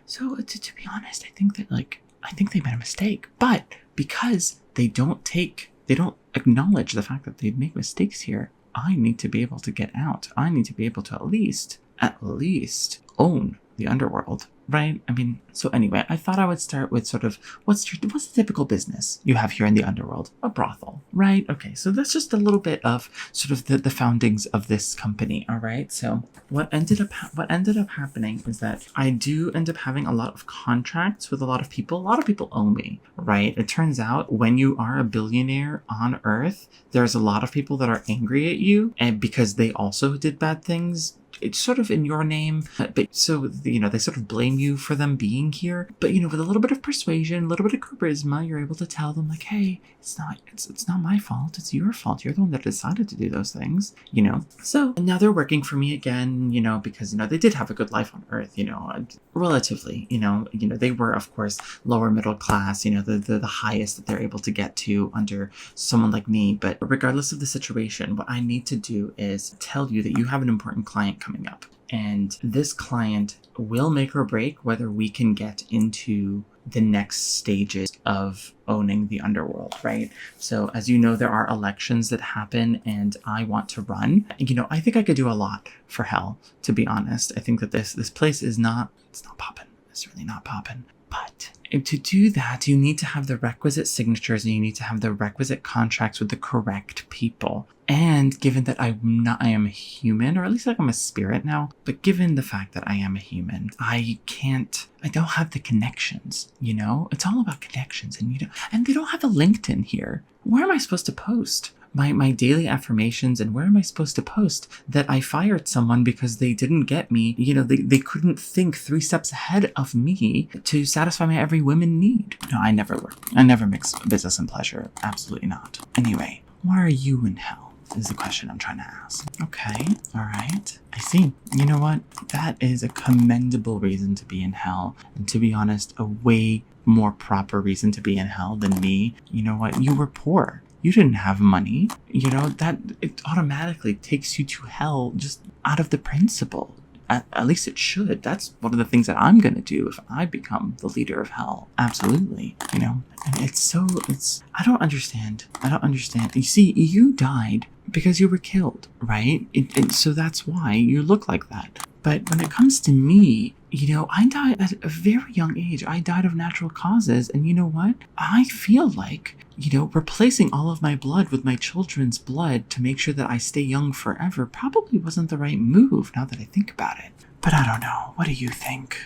So to be honest, I think they made a mistake, but because they don't acknowledge the fact that they make mistakes here, I need to be able to get out. I need to be able to at least own the underworld, right? I mean, so anyway, I thought I would start with sort of what's the typical business you have here in the underworld? A brothel, right? Okay, so that's just a little bit of sort of the foundings of this company, all right? So what ended up happening is that I do end up having a lot of contracts with a lot of people. A lot of people owe me, right? It turns out when you are a billionaire on Earth, there's a lot of people that are angry at you, and because they also did bad things. It's sort of in your name, but so, they sort of blame you for them being here. But, with a little bit of persuasion, a little bit of charisma, you're able to tell them like, hey, it's not my fault. It's your fault. You're the one that decided to do those things, So now they're working for me again, because, they did have a good life on Earth, relatively, they were, of course, lower middle class, the highest that they're able to get to under someone like me. But regardless of the situation, what I need to do is tell you that you have an important client coming up. And this client will make or break whether we can get into the next stages of owning the underworld, right? So as you know, there are elections that happen and I want to run. I think I could do a lot for Hell, to be honest. I think that this place it's not popping. It's really not popping. But to do that, you need to have the requisite signatures and you need to have the requisite contracts with the correct people. And given that I am a human, or at least I'm a spirit now, but given the fact that I am a human, I don't have the connections, It's all about connections and they don't have a LinkedIn here. Where am I supposed to post my daily affirmations, and where am I supposed to post that I fired someone because they didn't get me? They couldn't think 3 steps ahead of me to satisfy my every woman need. No, I never mix business and pleasure. Absolutely not. Anyway, why are you in hell? Is the question I'm trying to ask. Okay, all right. I see. You know what? That is a commendable reason to be in hell. And to be honest, a way more proper reason to be in hell than me. You know what? You were poor. You didn't have money. That it automatically takes you to hell just out of the principle. At least it should. That's one of the things that I'm going to do if I become the leader of hell. Absolutely. And I don't understand. You see, you died because you were killed, right? So that's why you look like that. But when it comes to me, I died at a very young age. I died of natural causes. And you know what? I feel like, replacing all of my blood with my children's blood to make sure that I stay young forever probably wasn't the right move now that I think about it. But I don't know. What do you think?